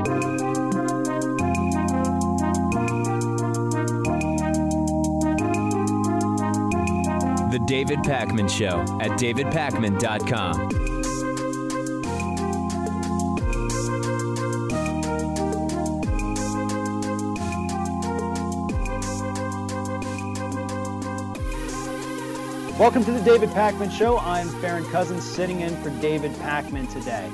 The David Pakman Show at davidpakman.com. Welcome to the David Pakman Show. I'm Farron Cousins, sitting in for David Pakman today.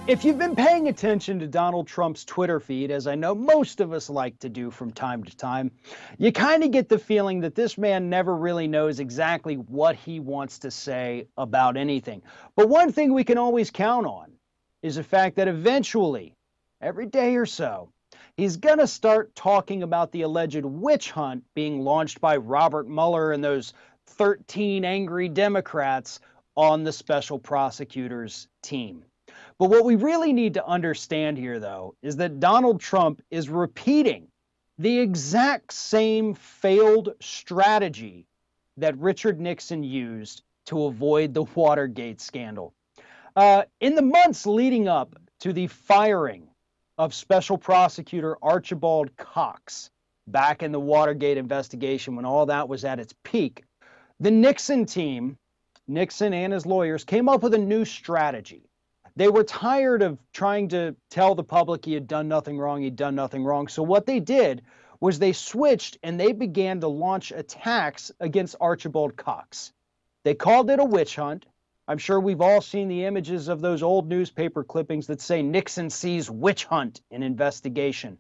If you've been paying attention to Donald Trump's Twitter feed, as I know most of us like to do from time to time, you kind of get the feeling that this man never really knows exactly what he wants to say about anything. But one thing we can always count on is the fact that eventually, every day or so, he's going to start talking about the alleged witch hunt being launched by Robert Mueller and those 13 angry Democrats on the special prosecutor's team. But what we really need to understand here, though, is that Donald Trump is repeating the exact same failed strategy that Richard Nixon used to avoid the Watergate scandal. In the months leading up to the firing of Special Prosecutor Archibald Cox back in the Watergate investigation, when all that was at its peak, the Nixon team, Nixon and his lawyers, came up with a new strategy. They were tired of trying to tell the public he had done nothing wrong, he'd done nothing wrong. So what they did was they switched and they began to launch attacks against Archibald Cox. They called it a witch hunt. I'm sure we've all seen the images of those old newspaper clippings that say Nixon sees witch hunt in investigation.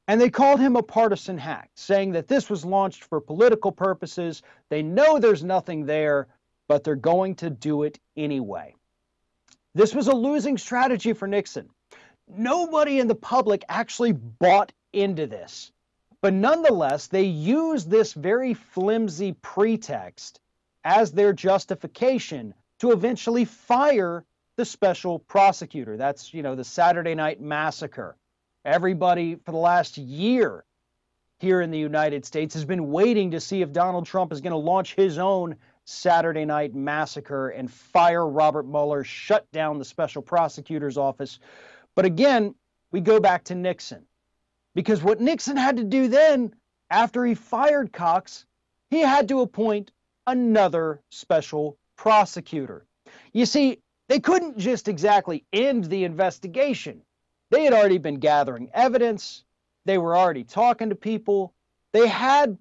And they called him a partisan hack, saying that this was launched for political purposes. They know there's nothing there, but they're going to do it anyway. This was a losing strategy for Nixon. Nobody in the public actually bought into this. But nonetheless, they used this very flimsy pretext as their justification to eventually fire the special prosecutor. That's, the Saturday Night Massacre. Everybody for the last year here in the United States has been waiting to see if Donald Trump is going to launch his own Saturday Night Massacre and fire Robert Mueller, shut down the special prosecutor's office. But again, we go back to Nixon. Because what Nixon had to do then, after he fired Cox, he had to appoint another special prosecutor. You see, they couldn't just exactly end the investigation. They had already been gathering evidence. They were already talking to people. They had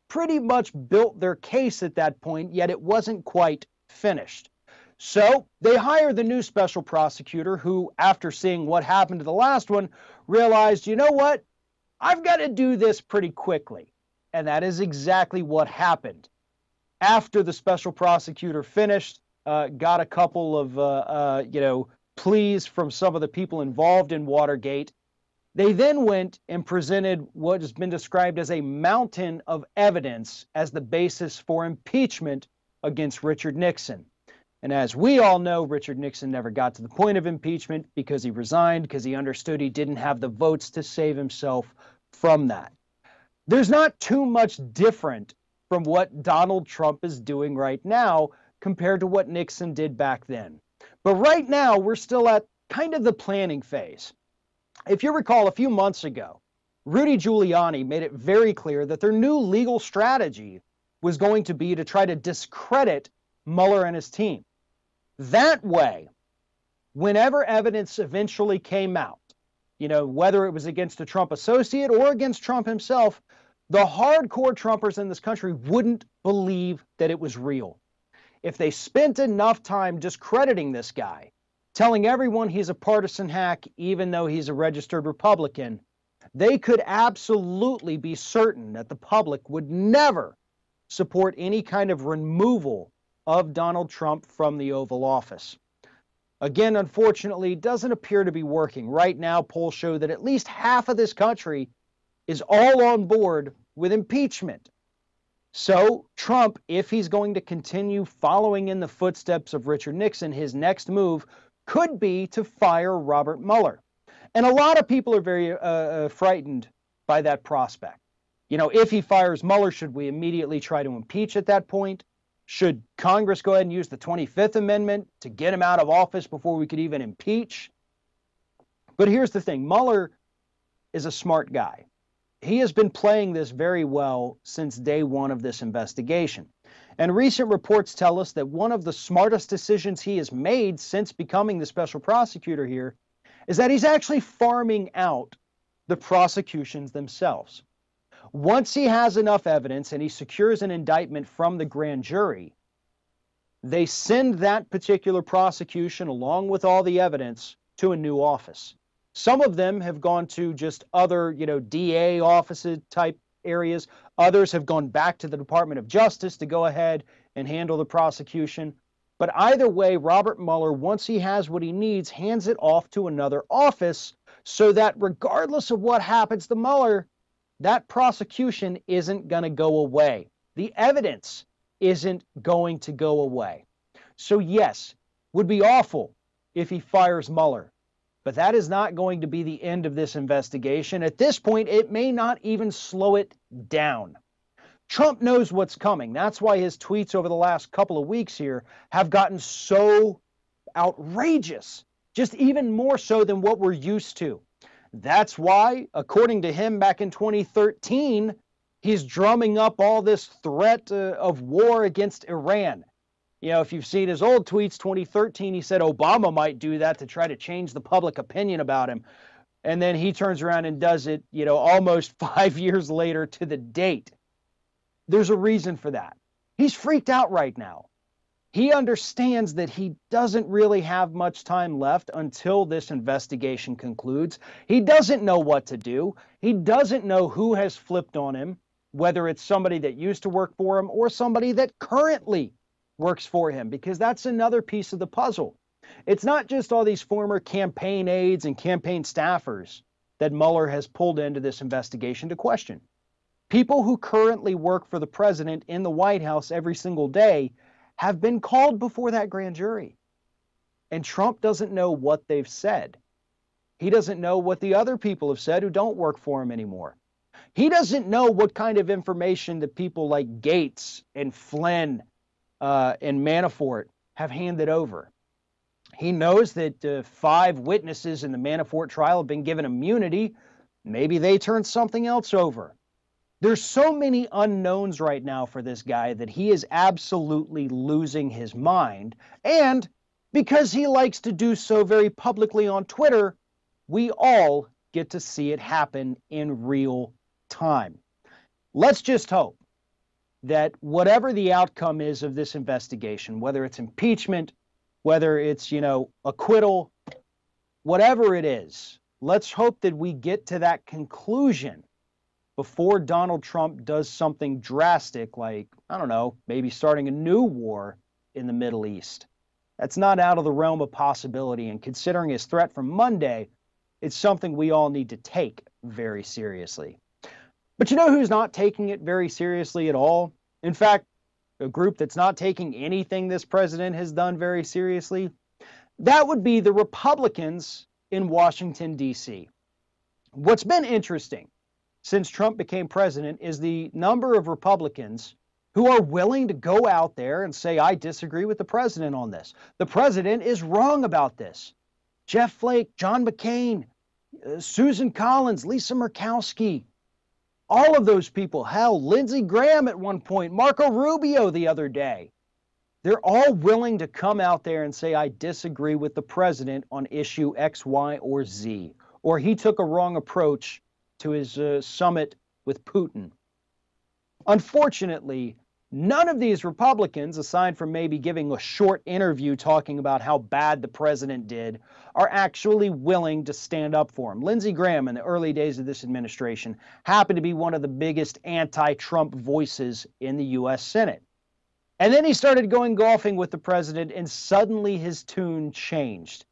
pretty much built their case at that point, yet it wasn't quite finished. So they hired the new special prosecutor who, after seeing what happened to the last one, realized, you know what? I've got to do this pretty quickly. And that is exactly what happened. After the special prosecutor finished, got a couple of, pleas from some of the people involved in Watergate, they then went and presented what has been described as a mountain of evidence as the basis for impeachment against Richard Nixon. And as we all know, Richard Nixon never got to the point of impeachment because he resigned, because he understood he didn't have the votes to save himself from that. There's not too much different from what Donald Trump is doing right now compared to what Nixon did back then. But right now, we're still at kind of the planning phase. If you recall, a few months ago, Rudy Giuliani made it very clear that their new legal strategy was going to be to try to discredit Mueller and his team. That way, whenever evidence eventually came out, whether it was against a Trump associate or against Trump himself, the hardcore Trumpers in this country wouldn't believe that it was real. If they spent enough time discrediting this guy, telling everyone he's a partisan hack, even though he's a registered Republican, they could absolutely be certain that the public would never support any kind of removal of Donald Trump from the Oval Office. Again, unfortunately, it doesn't appear to be working. Right now, polls show that at least half of this country is all on board with impeachment. So Trump, if he's going to continue following in the footsteps of Richard Nixon, his next move could be to fire Robert Mueller. And a lot of people are very frightened by that prospect. If he fires Mueller, should we immediately try to impeach at that point? Should Congress go ahead and use the 25th Amendment to get him out of office before we could even impeach? But here's the thing. Mueller is a smart guy. He has been playing this very well since day one of this investigation. And recent reports tell us that one of the smartest decisions he has made since becoming the special prosecutor here is that he's actually farming out the prosecutions themselves. Once he has enough evidence and he secures an indictment from the grand jury, they send that particular prosecution along with all the evidence to a new office. Some of them have gone to just other, DA offices type areas. Others have gone back to the Department of Justice to go ahead and handle the prosecution. But either way, Robert Mueller, once he has what he needs, hands it off to another office so that regardless of what happens to Mueller, that prosecution isn't going to go away. The evidence isn't going to go away. So yes, would be awful if he fires Mueller. But that is not going to be the end of this investigation. At this point, it may not even slow it down. Trump knows what's coming. That's why his tweets over the last couple of weeks here have gotten so outrageous, just even more so than what we're used to. That's why, according to him back in 2013, he's drumming up all this threat of war against Iran. If you've seen his old tweets, 2013, he said Obama might do that to try to change the public opinion about him. And then he turns around and does it, almost 5 years later to the date. There's a reason for that. He's freaked out right now. He understands that he doesn't really have much time left until this investigation concludes. He doesn't know what to do. He doesn't know who has flipped on him, whether it's somebody that used to work for him or somebody that currently works for him, because that's another piece of the puzzle. It's not just all these former campaign aides and campaign staffers that Mueller has pulled into this investigation to question. People who currently work for the president in the White House every single day have been called before that grand jury. And Trump doesn't know what they've said. He doesn't know what the other people have said who don't work for him anymore. He doesn't know what kind of information that people like Gates and Flynn and Manafort have handed over. He knows that 5 witnesses in the Manafort trial have been given immunity. Maybe they turned something else over. There's so many unknowns right now for this guy that he is absolutely losing his mind. And because he likes to do so very publicly on Twitter, we all get to see it happen in real time. Let's just hope that whatever the outcome is of this investigation, whether it's impeachment, whether it's, acquittal, whatever it is, let's hope that we get to that conclusion before Donald Trump does something drastic like, I don't know, maybe starting a new war in the Middle East. That's not out of the realm of possibility, and considering his threat from Monday, it's something we all need to take very seriously. But you know who's not taking it very seriously at all? In fact, a group that's not taking anything this president has done very seriously? That would be the Republicans in Washington, D.C. What's been interesting since Trump became president is the number of Republicans who are willing to go out there and say, I disagree with the president on this. The president is wrong about this. Jeff Flake, John McCain, Susan Collins, Lisa Murkowski, all of those people, hell, Lindsey Graham at one point, Marco Rubio the other day. They're all willing to come out there and say, I disagree with the president on issue X, Y, or Z, or he took a wrong approach to his summit with Putin. Unfortunately, none of these Republicans, aside from maybe giving a short interview talking about how bad the president did, are actually willing to stand up for him. Lindsey Graham, in the early days of this administration, happened to be one of the biggest anti-Trump voices in the U.S. Senate. And then he started going golfing with the president, and suddenly his tune changed.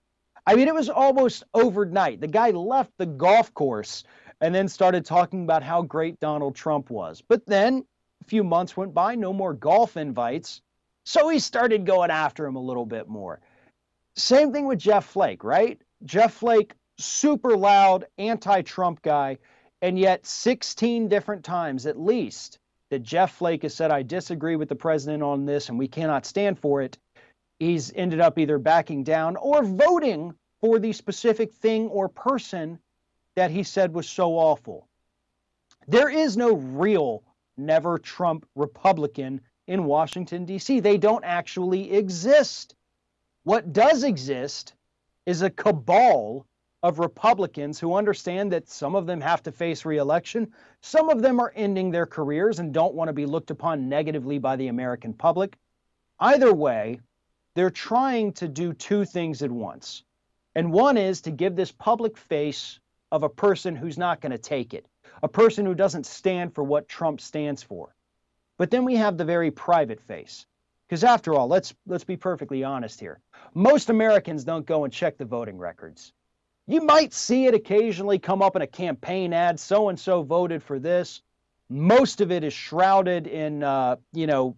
I mean, it was almost overnight. The guy left the golf course and then started talking about how great Donald Trump was. But then a few months went by, no more golf invites. So he started going after him a little bit more. Same thing with Jeff Flake, right? Jeff Flake, super loud, anti-Trump guy, and yet 16 different times at least that Jeff Flake has said, I disagree with the president on this and we cannot stand for it. He's ended up either backing down or voting for the specific thing or person that he said was so awful. There is no real never Trump Republican in Washington, D.C. They don't actually exist. What does exist is a cabal of Republicans who understand that some of them have to face re-election, some of them are ending their careers and don't want to be looked upon negatively by the American public. Either way, they're trying to do two things at once. And one is to give this public face of a person who's not going to take it, a person who doesn't stand for what Trump stands for. But then we have the very private face. Because after all, let's be perfectly honest here. Most Americans don't go and check the voting records. You might see it occasionally come up in a campaign ad, so-and-so voted for this. Most of it is shrouded in,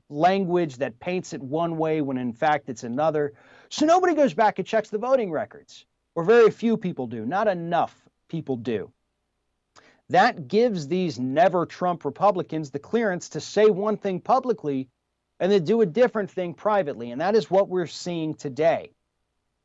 language that paints it one way when in fact it's another. So nobody goes back and checks the voting records, or very few people do. Not enough people do. That gives these never Trump Republicans the clearance to say one thing publicly and then do a different thing privately. And that is what we're seeing today.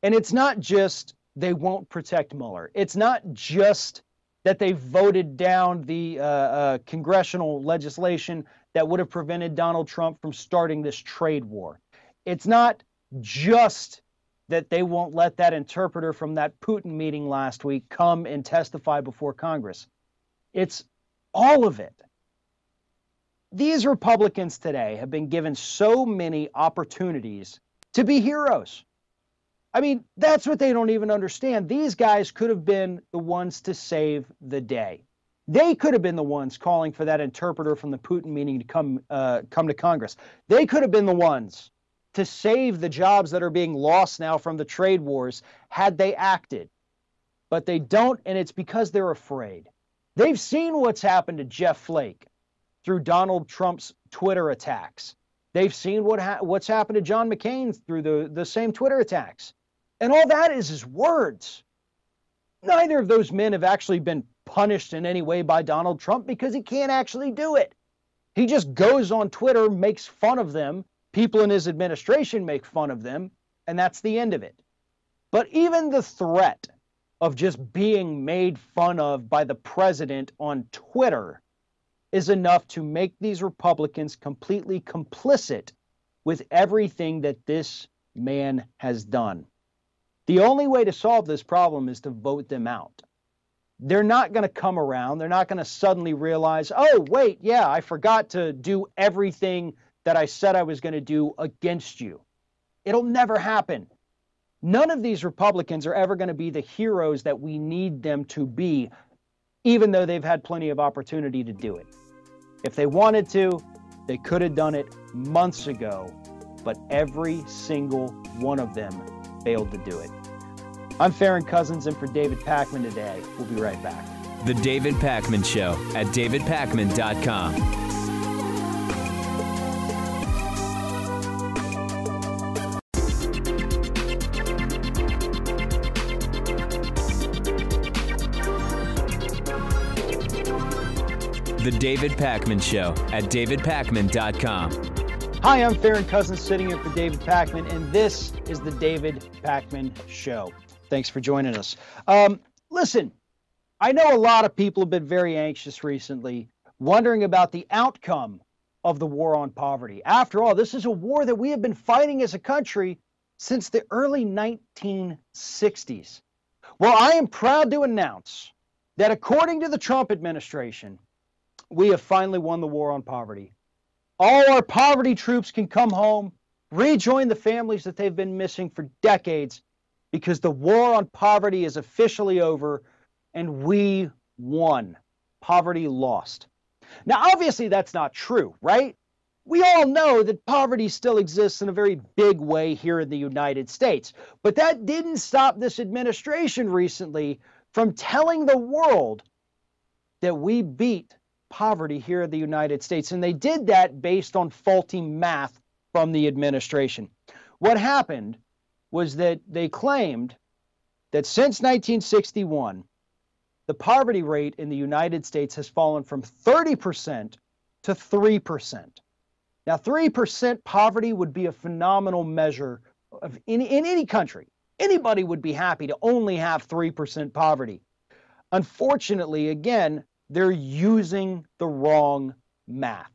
And it's not just they won't protect Mueller. It's not just that they voted down the congressional legislation that would have prevented Donald Trump from starting this trade war. It's not just that they won't let that interpreter from that Putin meeting last week come and testify before Congress. It's all of it. These Republicans today have been given so many opportunities to be heroes. I mean, that's what they don't even understand. These guys could have been the ones to save the day. They could have been the ones calling for that interpreter from the Putin meeting to come to Congress. They could have been the ones to save the jobs that are being lost now from the trade wars had they acted. But they don't, and it's because they're afraid. They've seen what's happened to Jeff Flake through Donald Trump's Twitter attacks. They've seen what's happened to John McCain through the same Twitter attacks. And all that is his words. Neither of those men have actually been punished in any way by Donald Trump because he can't actually do it. He just goes on Twitter, makes fun of them. People in his administration make fun of them, and that's the end of it. But even the threat of just being made fun of by the president on Twitter is enough to make these Republicans completely complicit with everything that this man has done. The only way to solve this problem is to vote them out. They're not going to come around. They're not going to suddenly realize, oh, wait, yeah, I forgot to do everything that I said I was going to do against you. It'll never happen. None of these Republicans are ever going to be the heroes that we need them to be, even though they've had plenty of opportunity to do it. If they wanted to, they could have done it months ago, but every single one of them failed to do it. I'm Farron Cousins, and for David Pakman today, we'll be right back. The David Pakman Show at davidpakman.com. The David Pakman Show at davidpakman.com. Hi, I'm Farron Cousins sitting in for David Pakman, and this is the David Pakman Show. Thanks for joining us. Listen, I know a lot of people have been very anxious recently, wondering about the outcome of the war on poverty. After all, this is a war that we have been fighting as a country since the early 1960s. Well, I am proud to announce that according to the Trump administration, we have finally won the war on poverty. All our poverty troops can come home, rejoin the families that they've been missing for decades, because the war on poverty is officially over and we won. Poverty lost. Now, obviously, that's not true, right? We all know that poverty still exists in a very big way here in the United States. But that didn't stop this administration recently from telling the world that we beat poverty here in the United States. And they did that based on faulty math from the administration. What happened was that they claimed that since 1961, the poverty rate in the United States has fallen from 30% to 3%. Now, 3% poverty would be a phenomenal measure of in any country. Anybody would be happy to only have 3% poverty. Unfortunately, again, they're using the wrong math.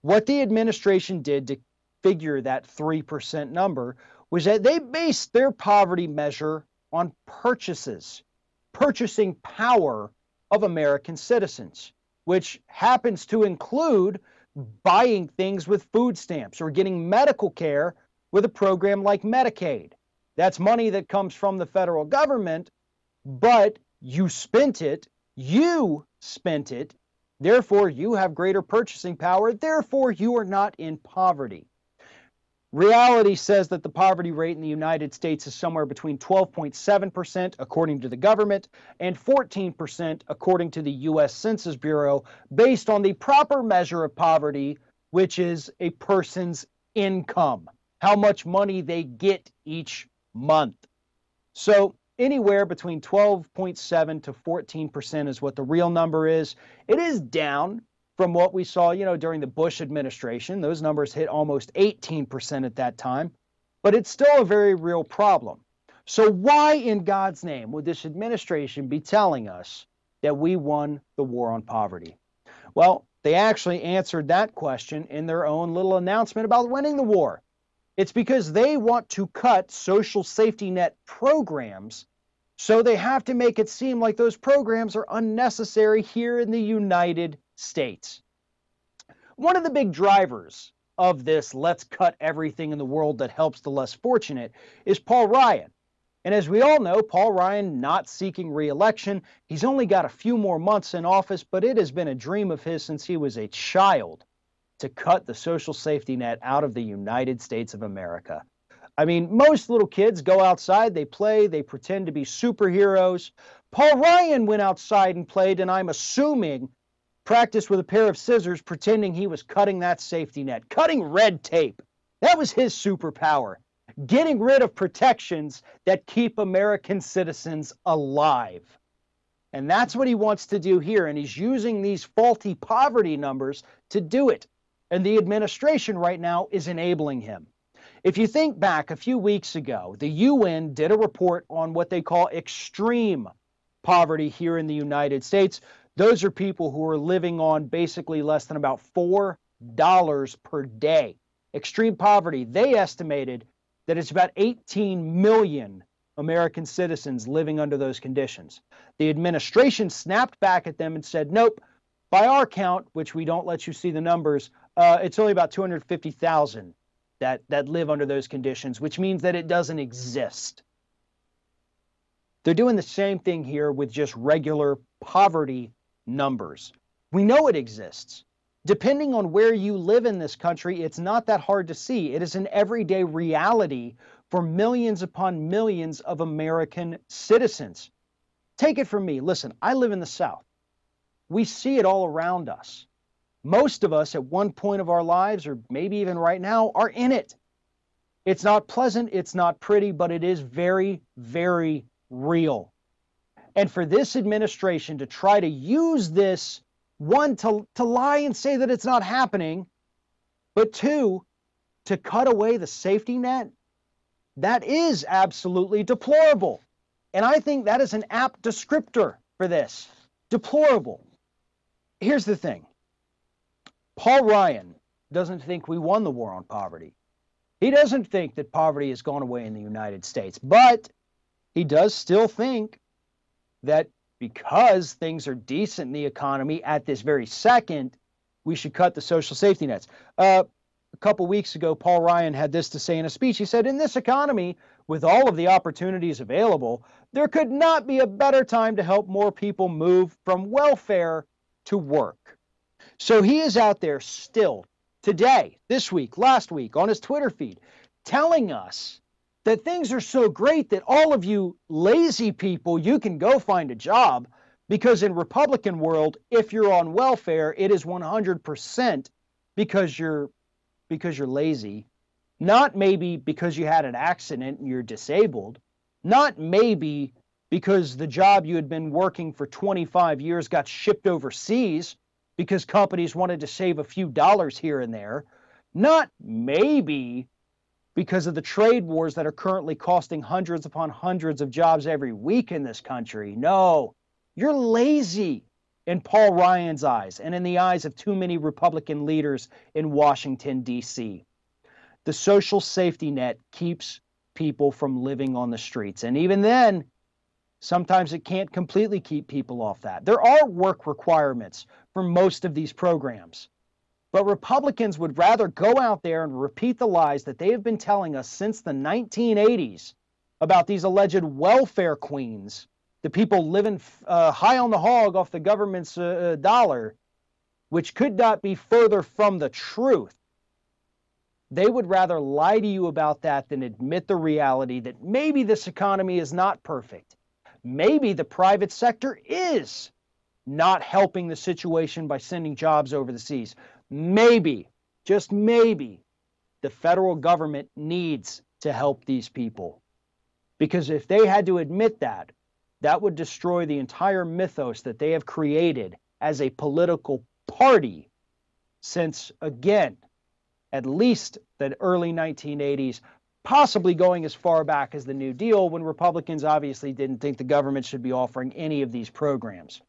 What the administration did to figure that 3% number was that they based their poverty measure on purchasing power of American citizens, which happens to include buying things with food stamps or getting medical care with a program like Medicaid. That's money that comes from the federal government, but you spent it, therefore you have greater purchasing power, therefore you are not in poverty. Reality says that the poverty rate in the United States is somewhere between 12.7%, according to the government, and 14%, according to the U.S. Census Bureau, based on the proper measure of poverty, which is a person's income, how much money they get each month. So anywhere between 12.7 to 14% is what the real number is. It is down from what we saw, during the Bush administration. Those numbers hit almost 18% at that time, but it's still a very real problem. So why in God's name would this administration be telling us that we won the war on poverty? Well, they actually answered that question in their own little announcement about winning the war. It's because they want to cut social safety net programs, so they have to make it seem like those programs are unnecessary here in the United States. One of the big drivers of this let's cut everything in the world that helps the less fortunate is Paul Ryan. And as we all know, Paul Ryan not seeking re-election. He's only got a few more months in office, but it has been a dream of his since he was a child to cut the social safety net out of the United States of America. I mean, most little kids go outside, they play, they pretend to be superheroes. Paul Ryan went outside and played, and I'm assuming practiced with a pair of scissors, pretending he was cutting that safety net, cutting red tape. That was his superpower, getting rid of protections that keep American citizens alive. And that's what he wants to do here, and he's using these faulty poverty numbers to do it. And the administration right now is enabling him. If you think back a few weeks ago, the UN did a report on what they call extreme poverty here in the United States. Those are people who are living on basically less than about $4 per day. Extreme poverty, they estimated that it's about 18 million American citizens living under those conditions. The administration snapped back at them and said, nope, by our count, which we don't let you see the numbers, it's only about 250,000 that live under those conditions, which means that it doesn't exist. They're doing the same thing here with just regular poverty numbers. We know it exists. Depending on where you live in this country, it's not that hard to see. It is an everyday reality for millions upon millions of American citizens. Take it from me. Listen, I live in the South. We see it all around us. Most of us at one point of our lives, or maybe even right now, are in it. It's not pleasant, it's not pretty, but it is very, very real. And for this administration to try to use this, one, to lie and say that it's not happening, but two, to cut away the safety net, that is absolutely deplorable. And I think that is an apt descriptor for this. Deplorable. Here's the thing. Paul Ryan doesn't think we won the war on poverty. He doesn't think that poverty has gone away in the United States, but he does still think that because things are decent in the economy at this very second, we should cut the social safety nets. A couple weeks ago, Paul Ryan had this to say in a speech. He said, in this economy, with all of the opportunities available, there could not be a better time to help more people move from welfare to work. So he is out there still today, this week, last week, on his Twitter feed, telling us that things are so great that all of you lazy people, you can go find a job, because in Republican world, if you're on welfare, it is 100% because you're lazy, not maybe because you had an accident and you're disabled, not maybe because the job you had been working for 25 years got shipped overseas because companies wanted to save a few dollars here and there, not maybe because of the trade wars that are currently costing hundreds upon hundreds of jobs every week in this country. No, you're lazy in Paul Ryan's eyes and in the eyes of too many Republican leaders in Washington, D.C. The social safety net keeps people from living on the streets. And even then, sometimes it can't completely keep people off that. There are work requirements for most of these programs. But Republicans would rather go out there and repeat the lies that they have been telling us since the 1980s about these alleged welfare queens, the people living high on the hog off the government's dollar, which could not be further from the truth. They would rather lie to you about that than admit the reality that maybe this economy is not perfect. Maybe the private sector is not helping the situation by sending jobs over the seas. Maybe, just maybe, the federal government needs to help these people. Because if they had to admit that, that would destroy the entire mythos that they have created as a political party since, again, at least the early 1980s, possibly going as far back as the New Deal, when Republicans obviously didn't think the government should be offering any of these programs.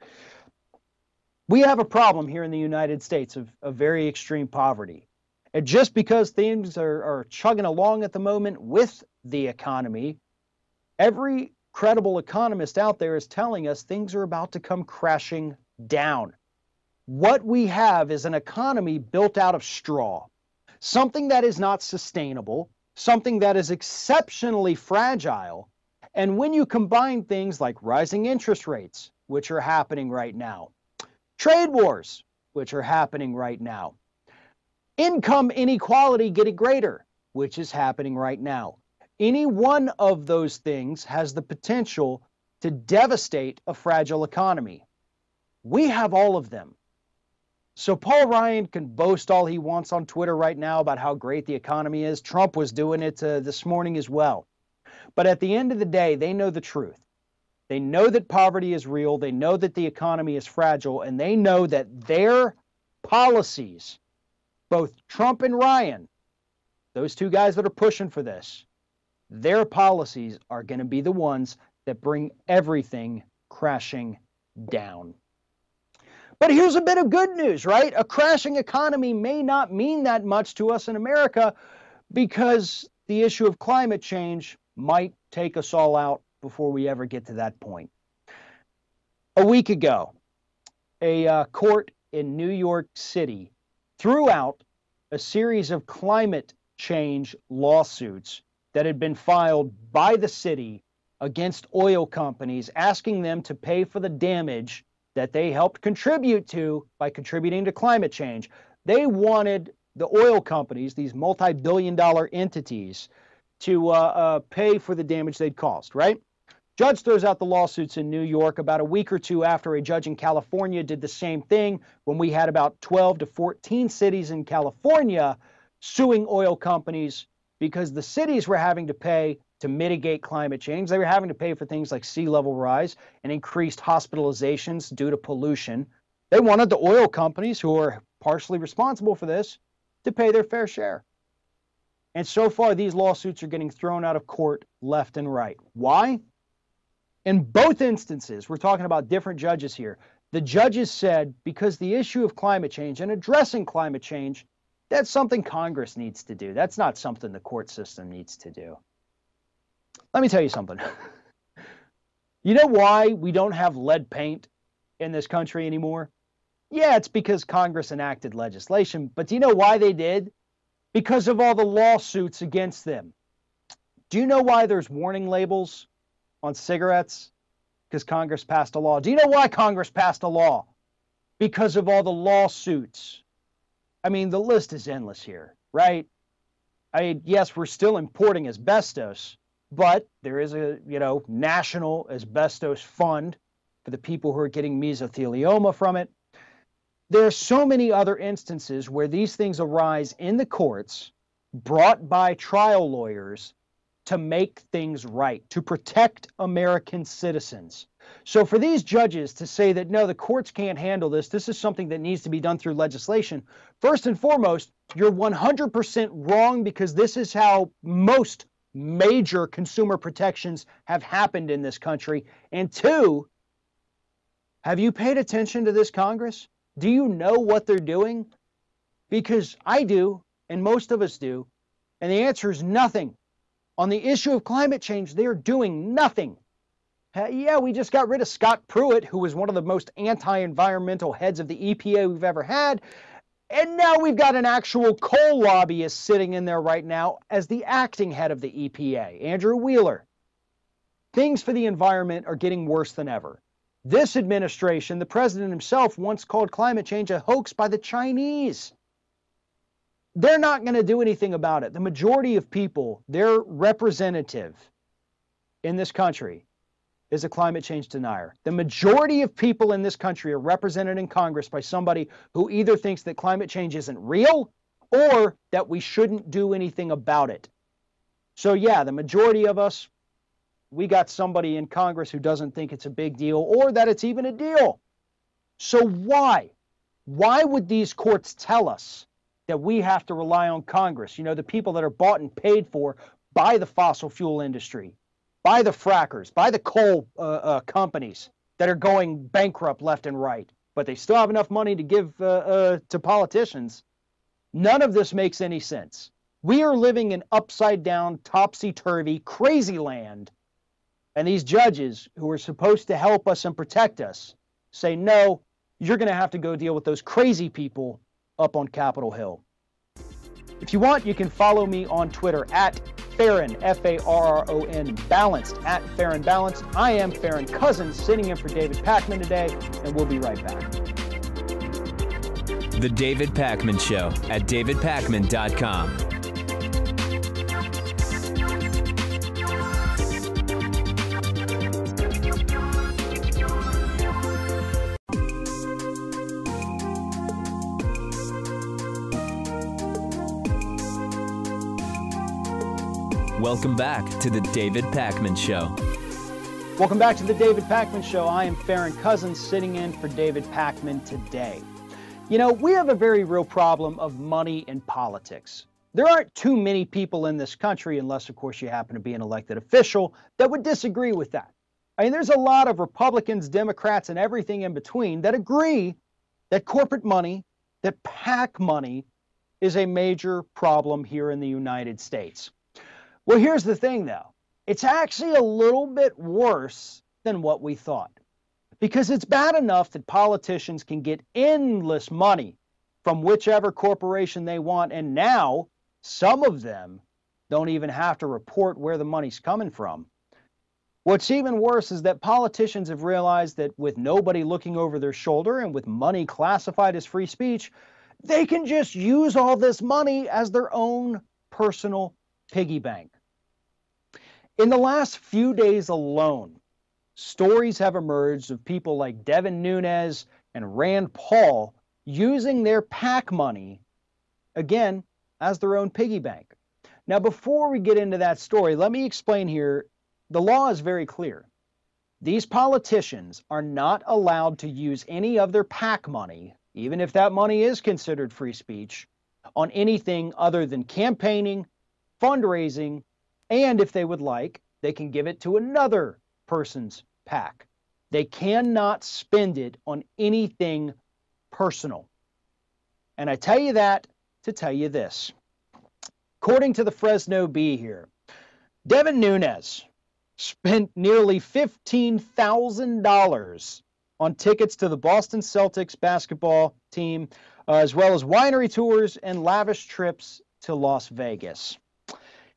We have a problem here in the United States of very extreme poverty. And just because things are chugging along at the moment with the economy, every credible economist out there is telling us things are about to come crashing down. What we have is an economy built out of straw, something that is not sustainable, something that is exceptionally fragile. And when you combine things like rising interest rates, which are happening right now, trade wars, which are happening right now, income inequality getting greater, which is happening right now. Any one of those things has the potential to devastate a fragile economy. We have all of them. So Paul Ryan can boast all he wants on Twitter right now about how great the economy is. Trump was doing it this morning as well. But at the end of the day, they know the truth. They know that poverty is real. They know that the economy is fragile. And they know that their policies, both Trump and Ryan, those two guys that are pushing for this, their policies are going to be the ones that bring everything crashing down. But here's a bit of good news, right? A crashing economy may not mean that much to us in America because the issue of climate change might take us all out before we ever get to that point. A week ago, a court in New York City threw out a series of climate change lawsuits that had been filed by the city against oil companies, asking them to pay for the damage that they helped contribute to by contributing to climate change. They wanted the oil companies, these multi-billion-dollar entities, to pay for the damage they'd caused, right? Judge throws out the lawsuits in New York about a week or two after a judge in California did the same thing, when we had about 12 to 14 cities in California suing oil companies because the cities were having to pay to mitigate climate change. They were having to pay for things like sea level rise and increased hospitalizations due to pollution. They wanted the oil companies, who are partially responsible for this, to pay their fair share. And so far, these lawsuits are getting thrown out of court left and right. Why? In both instances, we're talking about different judges here. The judges said because the issue of climate change and addressing climate change, that's something Congress needs to do. That's not something the court system needs to do. Let me tell you something. You know why we don't have lead paint in this country anymore? Yeah, it's because Congress enacted legislation. But do you know why they did? Because of all the lawsuits against them. Do you know why there's warning labels on cigarettes? Because Congress passed a law. Do you know why Congress passed a law? Because of all the lawsuits. I mean, the list is endless here, right? Yes, we're still importing asbestos, but there is a, national asbestos fund for the people who are getting mesothelioma from it. There are so many other instances where these things arise in the courts, brought by trial lawyers to make things right, to protect American citizens. So for these judges to say that, no, the courts can't handle this, this is something that needs to be done through legislation, first and foremost, you're 100% wrong, because this is how most major consumer protections have happened in this country. And two, have you paid attention to this Congress? Do you know what they're doing? Because I do, and most of us do, and the answer is nothing. On the issue of climate change, they're doing nothing. Yeah, we just got rid of Scott Pruitt, who was one of the most anti-environmental heads of the EPA we've ever had. And now we've got an actual coal lobbyist sitting in there right now as the acting head of the EPA, Andrew Wheeler. Things for the environment are getting worse than ever. This administration, the president himself, once called climate change a hoax by the Chinese. They're not going to do anything about it. The majority of people, their representative in this country is a climate change denier. The majority of people in this country are represented in Congress by somebody who either thinks that climate change isn't real or that we shouldn't do anything about it. So yeah, the majority of us, we got somebody in Congress who doesn't think it's a big deal or that it's even a deal. So why? Why would these courts tell us that we have to rely on Congress? You know, the people that are bought and paid for by the fossil fuel industry, by the frackers, by the coal companies that are going bankrupt left and right, but they still have enough money to give to politicians. None of this makes any sense. We are living in upside down, topsy-turvy, crazy land. And these judges who are supposed to help us and protect us say, no, you're going to have to go deal with those crazy people up on Capitol Hill. If you want, you can follow me on Twitter at Farron, F-A-R-R-O-N, Balanced, at Farron Balanced. I am Farron Cousins, sitting in for David Pakman today, and we'll be right back. The David Pakman Show at davidpakman.com. Welcome back to the David Pakman Show. Welcome back to the David Pakman Show. I am Farron Cousins, sitting in for David Pakman today. You know, we have a very real problem of money in politics. There aren't too many people in this country, unless, of course, you happen to be an elected official, that would disagree with that. I mean, there's a lot of Republicans, Democrats, and everything in between that agree that corporate money, that PAC money, is a major problem here in the United States. Well, here's the thing, though. It's actually a little bit worse than what we thought, because it's bad enough that politicians can get endless money from whichever corporation they want, and now some of them don't even have to report where the money's coming from. What's even worse is that politicians have realized that with nobody looking over their shoulder and with money classified as free speech, they can just use all this money as their own personal piggy bank. In the last few days alone, stories have emerged of people like Devin Nunes and Rand Paul using their PAC money, again, as their own piggy bank. Now, before we get into that story, let me explain here, the law is very clear. These politicians are not allowed to use any of their PAC money, even if that money is considered free speech, on anything other than campaigning, fundraising, and if they would like, they can give it to another person's PAC. They cannot spend it on anything personal. And I tell you that to tell you this. According to the Fresno Bee here, Devin Nunes spent nearly $15,000 on tickets to the Boston Celtics basketball team, as well as winery tours and lavish trips to Las Vegas.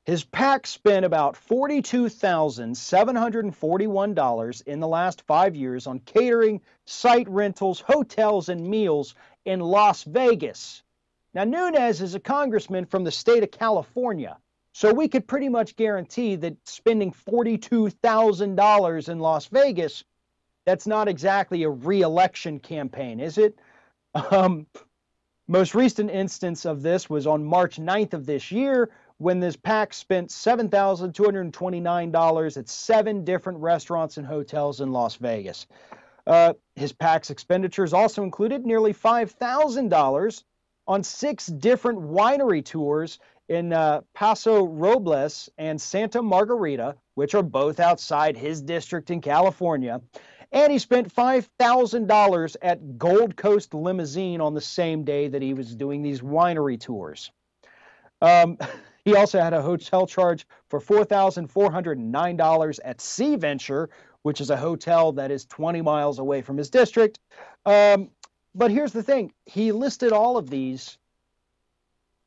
His PAC spent about $42,741 in the last 5 years on catering, site rentals, hotels, and meals in Las Vegas. Now, Nunes is a congressman from the state of California, so we could pretty much guarantee that spending $42,000 in Las Vegas, that's not exactly a re-election campaign, is it? Most recent instance of this was on March 9th of this year, when this PAC spent $7,229 at 7 different restaurants and hotels in Las Vegas. His PAC's expenditures also included nearly $5,000 on 6 different winery tours in Paso Robles and Santa Margarita, which are both outside his district in California. And he spent $5,000 at Gold Coast Limousine on the same day that he was doing these winery tours. He also had a hotel charge for $4,409 at Sea Venture, which is a hotel that is 20 miles away from his district. But here's the thing. He listed all of these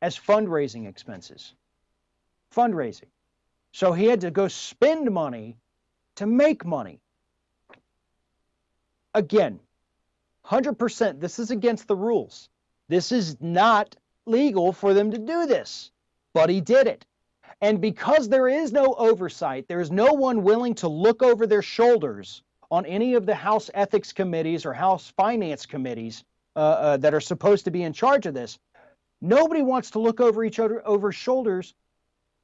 as fundraising expenses. Fundraising. So he had to go spend money to make money. Again, 100%, this is against the rules. This is not legal for them to do this, but he did it. And because there is no oversight, there is no one willing to look over their shoulders on any of the House Ethics Committees or House Finance Committees that are supposed to be in charge of this. Nobody wants to look over each other over shoulders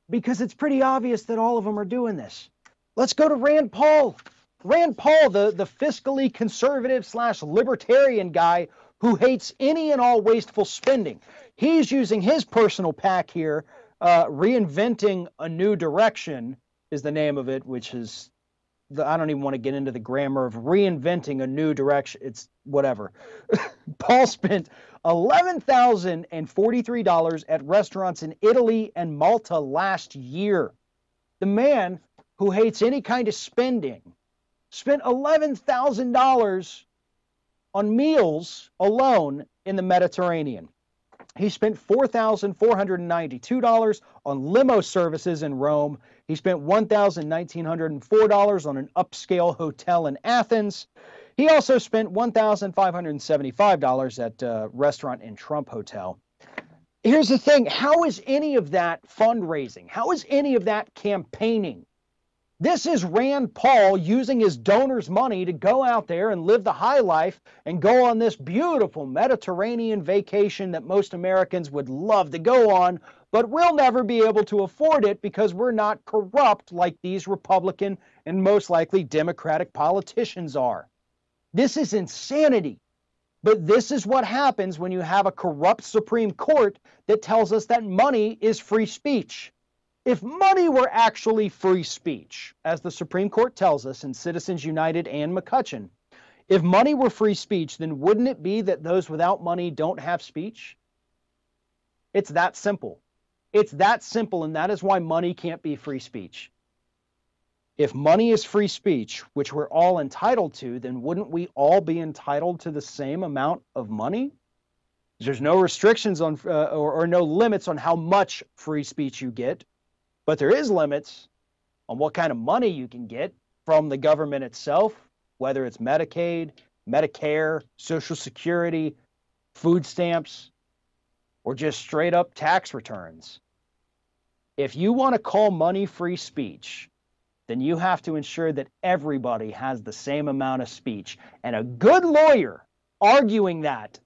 because it's pretty obvious that all of them are doing this. Let's go to Rand Paul. Rand Paul, the fiscally conservative / libertarian guy who hates any and all wasteful spending. He's using his personal PAC here. Reinventing a New Direction is the name of it, which is, I don't even want to get into the grammar of reinventing a new direction. It's whatever. Paul spent $11,043 at restaurants in Italy and Malta last year. The man who hates any kind of spending spent $11,000 on meals alone in the Mediterranean. He spent $4,492 on limo services in Rome. He spent $1,904 on an upscale hotel in Athens. He also spent $1,575 at a restaurant in Trump Hotel. Here's the thing. How is any of that fundraising? How is any of that campaigning? This is Rand Paul using his donors' money to go out there and live the high life and go on this beautiful Mediterranean vacation that most Americans would love to go on, but we'll never be able to afford it because we're not corrupt like these Republican and most likely Democratic politicians are. This is insanity. But this is what happens when you have a corrupt Supreme Court that tells us that money is free speech. If money were actually free speech, as the Supreme Court tells us in Citizens United and McCutcheon, if money were free speech, then wouldn't it be that those without money don't have speech? It's that simple. It's that simple, and that is why money can't be free speech. If money is free speech, which we're all entitled to, then wouldn't we all be entitled to the same amount of money? There's no restrictions on or no limits on how much free speech you get. But there is limits on what kind of money you can get from the government itself, whether it's Medicaid, Medicare, Social Security, food stamps, or just straight up tax returns. If you want to call money free speech, then you have to ensure that everybody has the same amount of speech. And a good lawyer arguing that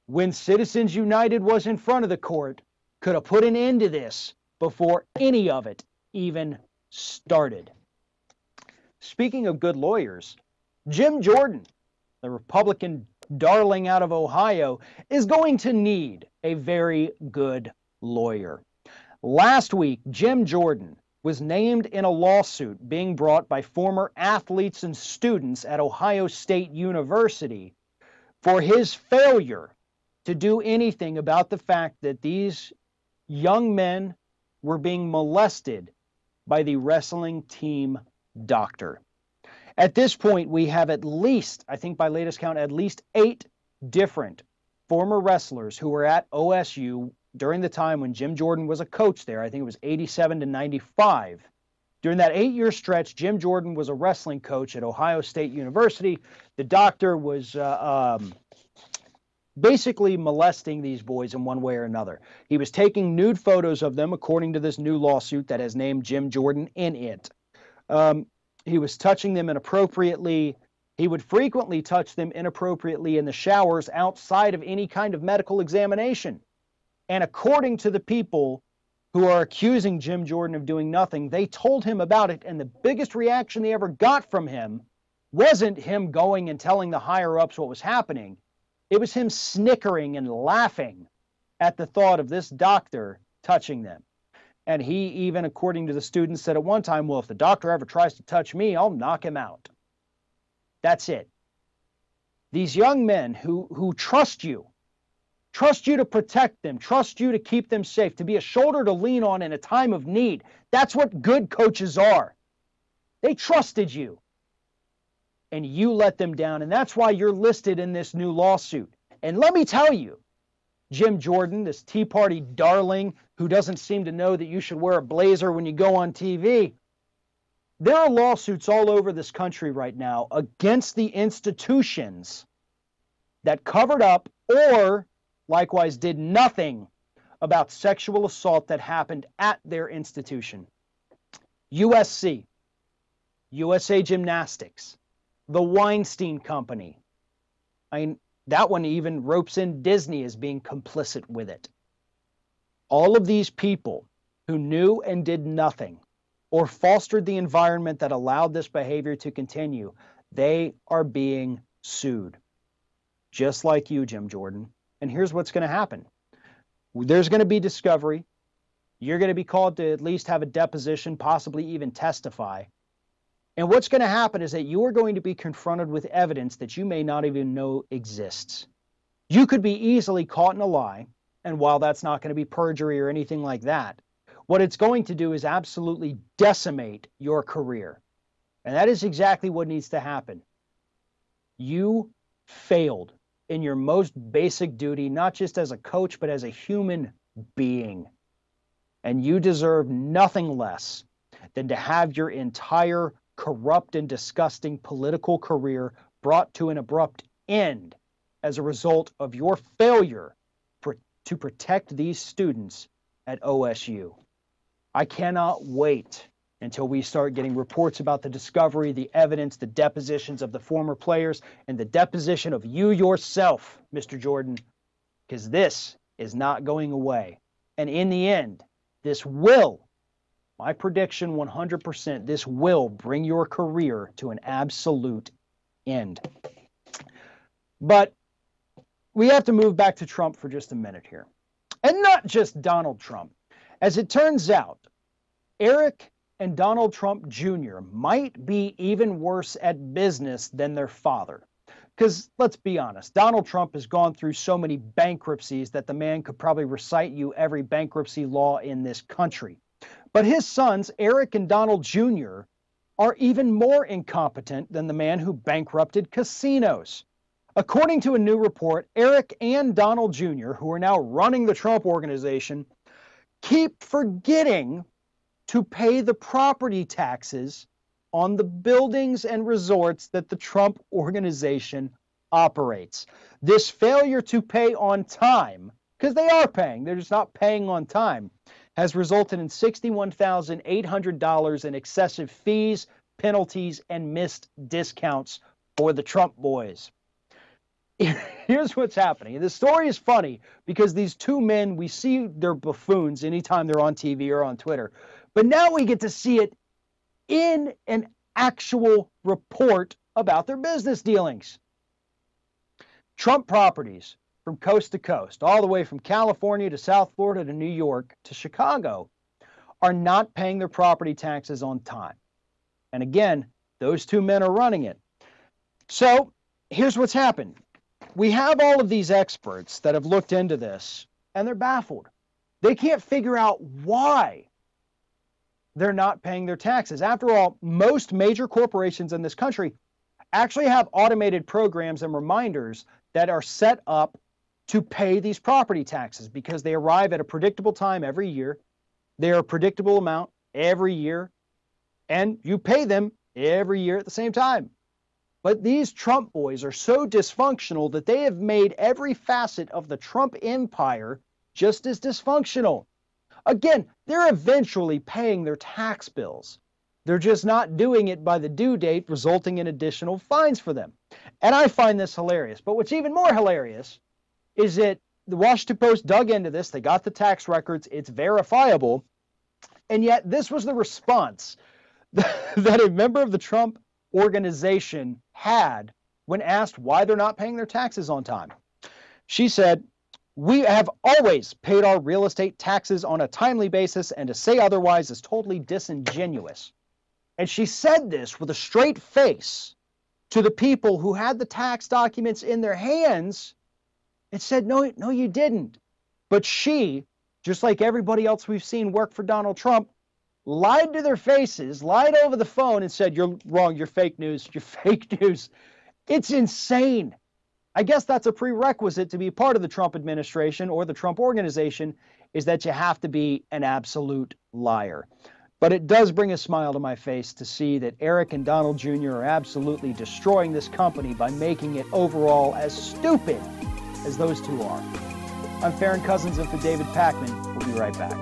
when Citizens United was in front of the court could have put an end to this before any of it even started. Speaking of good lawyers, Jim Jordan, the Republican darling out of Ohio, is going to need a very good lawyer. Last week, Jim Jordan was named in a lawsuit being brought by former athletes and students at Ohio State University for his failure to do anything about the fact that these young men were being molested by the wrestling team doctor. At this point, we have at least, I think by latest count, at least 8 different former wrestlers who were at OSU during the time when Jim Jordan was a coach there. I think it was 87 to 95. During that 8-year stretch, Jim Jordan was a wrestling coach at Ohio State University. The doctor was basically molesting these boys in one way or another. He was taking nude photos of them, according to this new lawsuit that has named Jim Jordan in it. He was touching them inappropriately. He would frequently touch them inappropriately in the showers outside of any kind of medical examination. And according to the people who are accusing Jim Jordan of doing nothing, they told him about it, and the biggest reaction they ever got from him wasn't him going and telling the higher-ups what was happening. It was him snickering and laughing at the thought of this doctor touching them. And he even, according to the students, said at one time, well, if the doctor ever tries to touch me, I'll knock him out. That's it. These young men who trust you to protect them, trust you to keep them safe, to be a shoulder to lean on in a time of need. That's what good coaches are. They trusted you, and you let them down, and that's why you're listed in this new lawsuit. And let me tell you, Jim Jordan, this Tea Party darling who doesn't seem to know that you should wear a blazer when you go on TV, there are lawsuits all over this country right now against the institutions that covered up or likewise did nothing about sexual assault that happened at their institution. USC, USA Gymnastics, the Weinstein Company. That one even ropes in Disney as being complicit with it. All of these people who knew and did nothing or fostered the environment that allowed this behavior to continue, they are being sued. Just like you, Jim Jordan. And here's what's going to happen. There's going to be discovery. You're going to be called to at least have a deposition, possibly even testify. And what's going to happen is that you are going to be confronted with evidence that you may not even know exists. You could be easily caught in a lie, and while that's not going to be perjury or anything like that, what it's going to do is absolutely decimate your career. And that is exactly what needs to happen. You failed in your most basic duty, not just as a coach, but as a human being. And you deserve nothing less than to have your entire corrupt and disgusting political career brought to an abrupt end as a result of your failure to protect these students at OSU. I cannot wait until we start getting reports about the discovery, the evidence, the depositions of the former players, and the deposition of you yourself, Mr. Jordan, because this is not going away. And in the end, this will, my prediction 100%, this will bring your career to an absolute end. But we have to move back to Trump for just a minute here. And not just Donald Trump. As it turns out, Eric and Donald Trump Jr. might be even worse at business than their father. Because let's be honest, Donald Trump has gone through so many bankruptcies that the man could probably recite you every bankruptcy law in this country. But his sons, Eric and Donald Jr., are even more incompetent than the man who bankrupted casinos. According to a new report, Eric and Donald Jr., who are now running the Trump Organization, keep forgetting to pay the property taxes on the buildings and resorts that the Trump Organization operates. This failure to pay on time, because they are paying, they're just not paying on time, has resulted in $61,800 in excessive fees, penalties, and missed discounts for the Trump boys. Here's what's happening. The story is funny because these two men, we see they're buffoons anytime they're on TV or on Twitter. But now we get to see it in an actual report about their business dealings. Trump properties from coast to coast, all the way from California to South Florida to New York to Chicago, are not paying their property taxes on time. And again, those two men are running it. So here's what's happened. We have all of these experts that have looked into this, and they're baffled. They can't figure out why they're not paying their taxes. After all, most major corporations in this country actually have automated programs and reminders that are set up to pay these property taxes because they arrive at a predictable time every year. They are a predictable amount every year, and you pay them every year at the same time. But these Trump boys are so dysfunctional that they have made every facet of the Trump empire just as dysfunctional. Again, they're eventually paying their tax bills. They're just not doing it by the due date, resulting in additional fines for them. And I find this hilarious. But what's even more hilarious is that the Washington Post dug into this. They got the tax records. It's verifiable. And yet this was the response that a member of the Trump organization had when asked why they're not paying their taxes on time. She said, "We have always paid our real estate taxes on a timely basis, and to say otherwise is totally disingenuous." And she said this with a straight face to the people who had the tax documents in their hands and said, no, you didn't. But she, just like everybody else we've seen work for Donald Trump, lied to their faces, lied over the phone and said, "You're wrong, you're fake news, you're fake news." It's insane. I guess that's a prerequisite to be part of the Trump administration or the Trump organization, is that you have to be an absolute liar. But it does bring a smile to my face to see that Eric and Donald Jr. are absolutely destroying this company by making it overall as stupid as those two are. I'm Farron Cousins in for David Pakman. We'll be right back.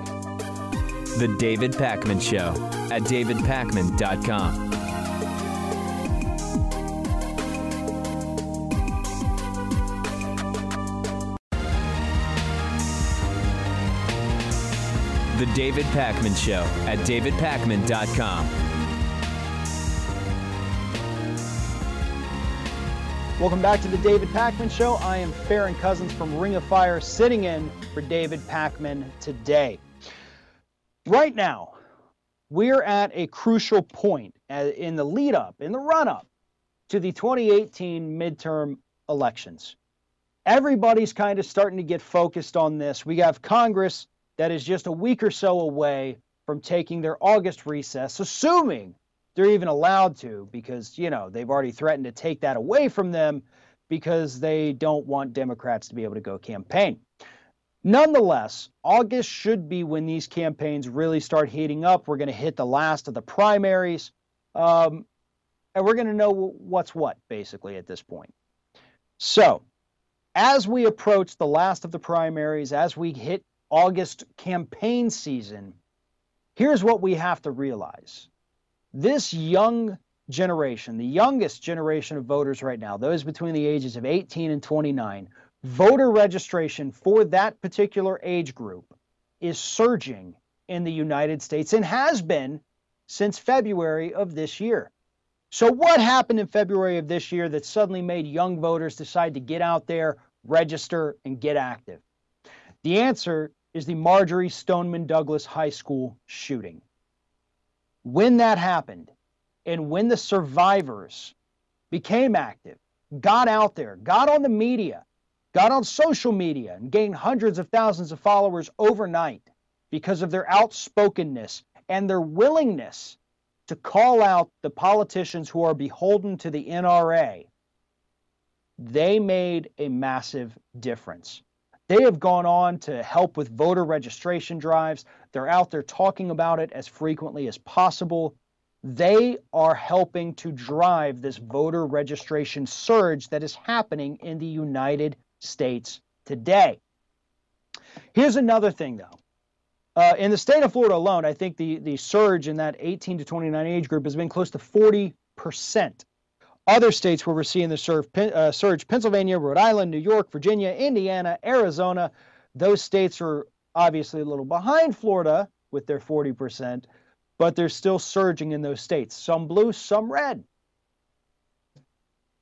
The David Pakman Show at davidpakman.com. The David Pakman Show at davidpakman.com. Welcome back to the David Pakman Show. I am Farron Cousins from Ring of Fire, sitting in for David Pakman today. Right now, we're at a crucial point in the lead-up, in the run-up to the 2018 midterm elections. Everybody's kind of starting to get focused on this. We have Congress that is just a week or so away from taking their August recess, assuming they're even allowed to, because, you know, they've already threatened to take that away from them because they don't want Democrats to be able to go campaign. Nonetheless, August should be when these campaigns really start heating up. We're going to hit the last of the primaries, and we're going to know what's what, basically, at this point. So, as we approach the last of the primaries, as we hit August campaign season, here's what we have to realize. This young generation, the youngest generation of voters right now, those between the ages of 18 and 29, voter registration for that particular age group is surging in the United States and has been since February of this year. So what happened in February of this year that suddenly made young voters decide to get out there, register, and get active? The answer is the Marjory Stoneman Douglas High School shooting. When that happened, and when the survivors became active, got out there, got on the media, got on social media, and gained hundreds of thousands of followers overnight because of their outspokenness and their willingness to call out the politicians who are beholden to the NRA, they made a massive difference. They have gone on to help with voter registration drives. They're out there talking about it as frequently as possible. They are helping to drive this voter registration surge that is happening in the United States today. Here's another thing, though. In the state of Florida alone, I think the surge in that 18 to 29 age group has been close to 40%. Other states where we're seeing the surge, Pennsylvania, Rhode Island, New York, Virginia, Indiana, Arizona, those states are obviously a little behind Florida with their 40%, but they're still surging in those states, some blue, some red.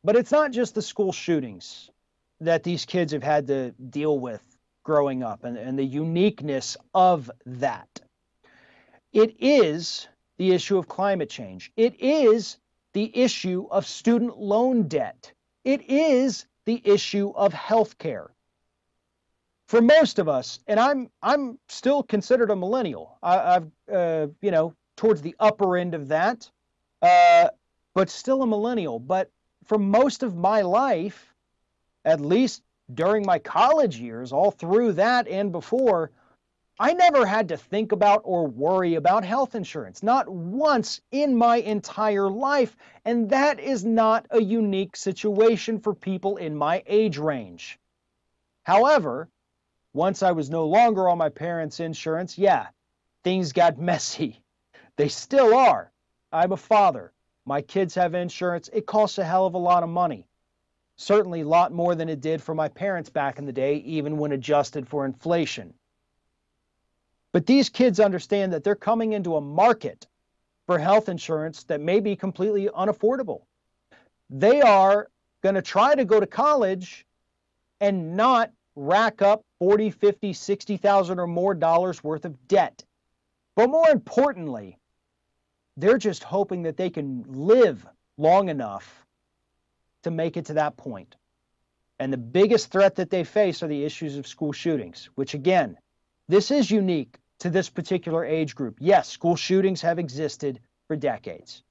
But it's not just the school shootings that these kids have had to deal with growing up and the uniqueness of that. It is the issue of climate change. It is the issue of student loan debt. It is the issue of health care. For most of us, and I'm still considered a millennial. I've towards the upper end of that, but still a millennial. But for most of my life, at least during my college years, all through that and before, I never had to think about or worry about health insurance, not once in my entire life. And that is not a unique situation for people in my age range. However, once I was no longer on my parents' insurance, yeah, things got messy. They still are. I'm a father. My kids have insurance. It costs a hell of a lot of money. Certainly a lot more than it did for my parents back in the day, even when adjusted for inflation. But these kids understand that they're coming into a market for health insurance that may be completely unaffordable. They are going to try to go to college and not rack up 40, 50, 60,000 or more dollars worth of debt. But more importantly, they're just hoping that they can live long enough to make it to that point. And the biggest threat that they face are the issues of school shootings, which again, this is unique to this particular age group. Yes, school shootings have existed for decades,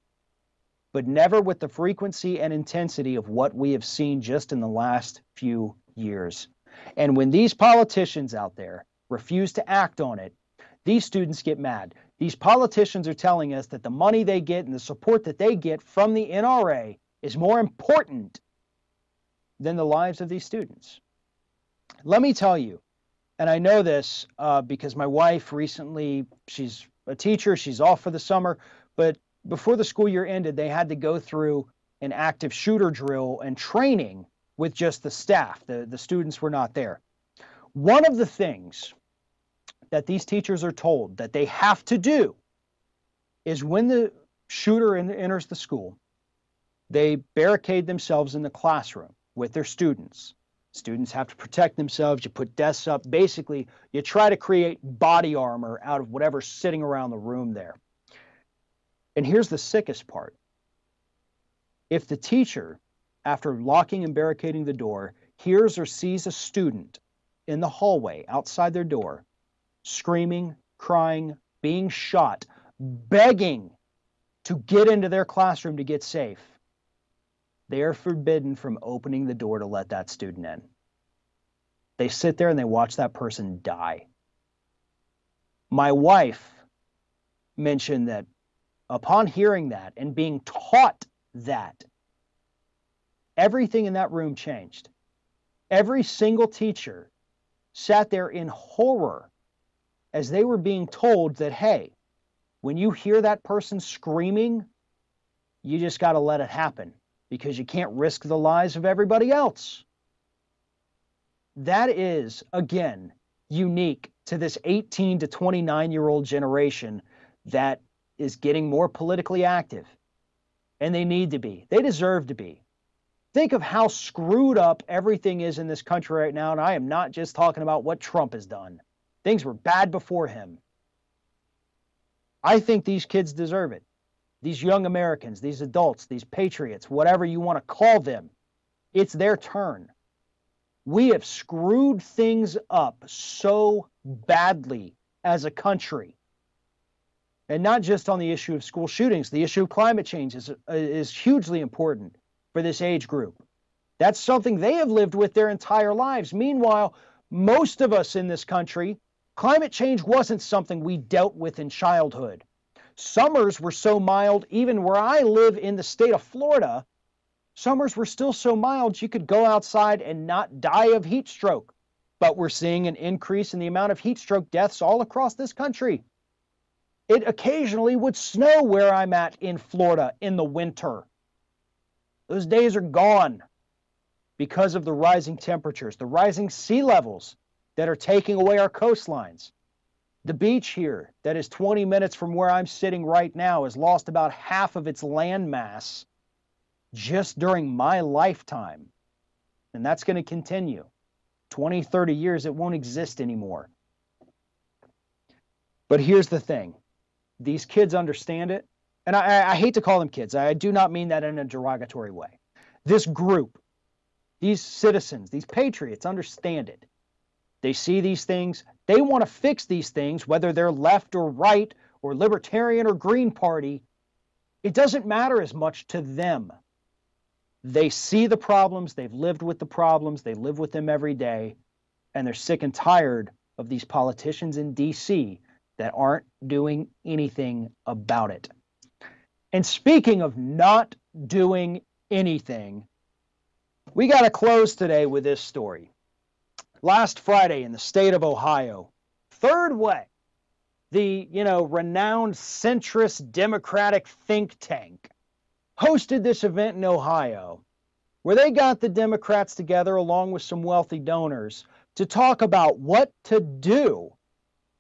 but never with the frequency and intensity of what we have seen just in the last few years. And when these politicians out there refuse to act on it, these students get mad. These politicians are telling us that the money they get and the support that they get from the NRA is more important than the lives of these students. Let me tell you, and I know this because my wife recently, she's a teacher, she's off for the summer, but before the school year ended, they had to go through an active shooter drill and training with just the staff. The students were not there. One of the things that these teachers are told that they have to do is when the shooter enters the school, they barricade themselves in the classroom with their students. Students have to protect themselves. You put desks up. Basically, you try to create body armor out of whatever's sitting around the room there. And here's the sickest part. If the teacher, after locking and barricading the door, hears or sees a student in the hallway outside their door, screaming, crying, being shot, begging to get into their classroom to get safe, they are forbidden from opening the door to let that student in. They sit there and they watch that person die. My wife mentioned that upon hearing that and being taught that, everything in that room changed. Every single teacher sat there in horror as they were being told that, hey, when you hear that person screaming, you just got to let it happen because you can't risk the lives of everybody else. That is, again, unique to this 18 to 29-year-old generation that is getting more politically active. And they need to be. They deserve to be. Think of how screwed up everything is in this country right now, and I am not just talking about what Trump has done. Things were bad before him. I think these kids deserve it. These young Americans, these adults, these patriots, whatever you want to call them, it's their turn. We have screwed things up so badly as a country. And not just on the issue of school shootings. The issue of climate change is hugely important for this age group. That's something they have lived with their entire lives. Meanwhile, most of us in this country, climate change wasn't something we dealt with in childhood. Summers were so mild, even where I live in the state of Florida, summers were still so mild you could go outside and not die of heat stroke. But we're seeing an increase in the amount of heat stroke deaths all across this country. It occasionally would snow where I'm at in Florida in the winter. Those days are gone because of the rising temperatures, the rising sea levels that are taking away our coastlines. The beach here that is 20 minutes from where I'm sitting right now has lost about half of its land mass just during my lifetime. And that's going to continue. 20, 30 years, it won't exist anymore. But here's the thing. These kids understand it. And I hate to call them kids. I do not mean that in a derogatory way. This group, these citizens, these patriots understand it. They see these things. They want to fix these things, whether they're left or right or libertarian or Green Party. It doesn't matter as much to them. They see the problems. They've lived with the problems. They live with them every day. And they're sick and tired of these politicians in D.C. that aren't doing anything about it. And speaking of not doing anything, we got to close today with this story. Last Friday in the state of Ohio, Third Way, the, renowned centrist Democratic think tank, hosted this event in Ohio where they got the Democrats together along with some wealthy donors to talk about what to do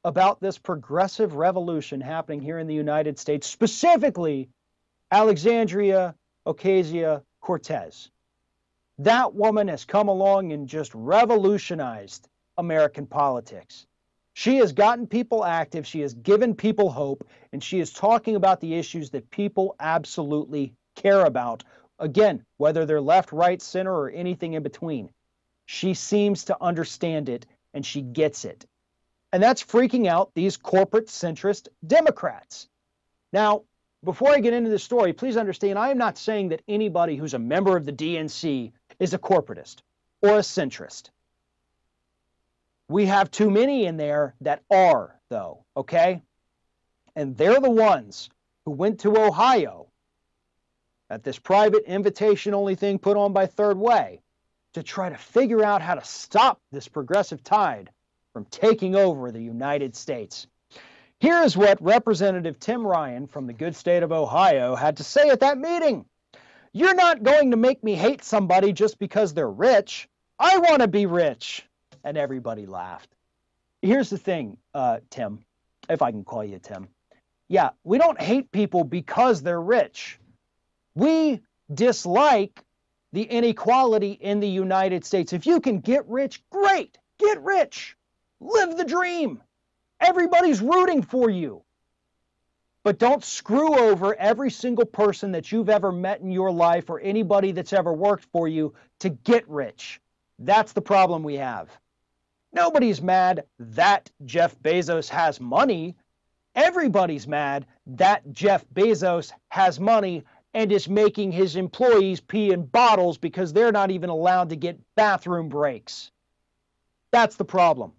about this progressive revolution happening here in the United States, specifically Alexandria Ocasio-Cortez. That woman has come along and just revolutionized American politics. She has gotten people active, she has given people hope, and she is talking about the issues that people absolutely care about. Again, whether they're left, right, center, or anything in between. She seems to understand it, and she gets it. And that's freaking out these corporate centrist Democrats. Now, before I get into this story, please understand, I am not saying that anybody who's a member of the DNC is a corporatist or a centrist. We have too many in there that are, though, okay? And they're the ones who went to Ohio at this private invitation-only thing put on by Third Way to try to figure out how to stop this progressive tide from taking over the United States. Here is what Representative Tim Ryan from the good state of Ohio had to say at that meeting. You're not going to make me hate somebody just because they're rich. I want to be rich. And everybody laughed. Here's the thing, Tim, if I can call you Tim. Yeah, we don't hate people because they're rich. We dislike the inequality in the United States. If you can get rich, great. Get rich. Live the dream. Everybody's rooting for you. But don't screw over every single person that you've ever met in your life or anybody that's ever worked for you to get rich. That's the problem we have. Nobody's mad that Jeff Bezos has money. Everybody's mad that Jeff Bezos has money and is making his employees pee in bottles because they're not even allowed to get bathroom breaks. That's the problem.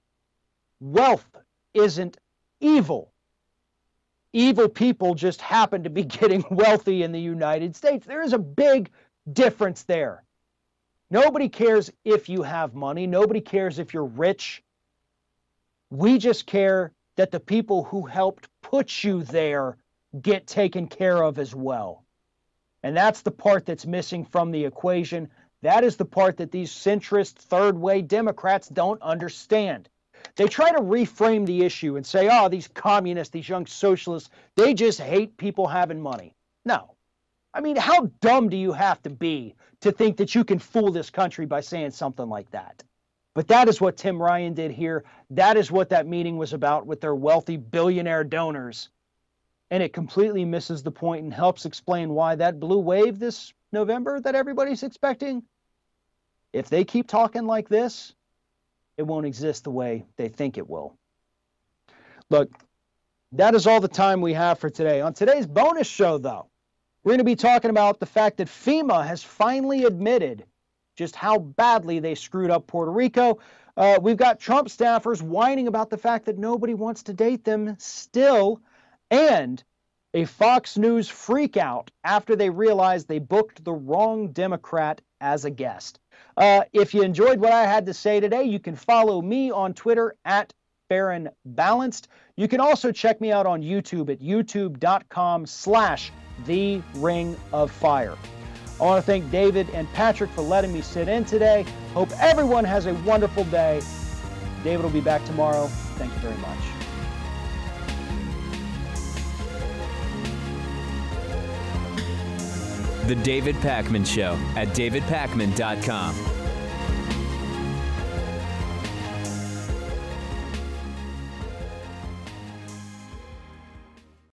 Wealth isn't evil. Evil people just happen to be getting wealthy in the United States. There is a big difference there. Nobody cares if you have money. Nobody cares if you're rich. We just care that the people who helped put you there get taken care of as well. And that's the part that's missing from the equation. That is the part that these centrist third-way Democrats don't understand. They try to reframe the issue and say, oh, these communists, these young socialists, they just hate people having money. No. I mean, how dumb do you have to be to think that you can fool this country by saying something like that? But that is what Tim Ryan did here. That is what that meeting was about with their wealthy billionaire donors. And it completely misses the point and helps explain why that blue wave this November that everybody's expecting, if they keep talking like this, it won't exist the way they think it will. Look, that is all the time we have for today. On today's bonus show, though, we're going to be talking about the fact that FEMA has finally admitted just how badly they screwed up Puerto Rico. We've got Trump staffers whining about the fact that nobody wants to date them still, and a Fox News freak out after they realized they booked the wrong Democrat as a guest. If you enjoyed what I had to say today, you can follow me on Twitter at Farron Balanced. You can also check me out on YouTube at youtube.com/The Ring of Fire. I want to thank David and Patrick for letting me sit in today. Hope everyone has a wonderful day. David will be back tomorrow. Thank you very much. The David Pakman Show at davidpakman.com.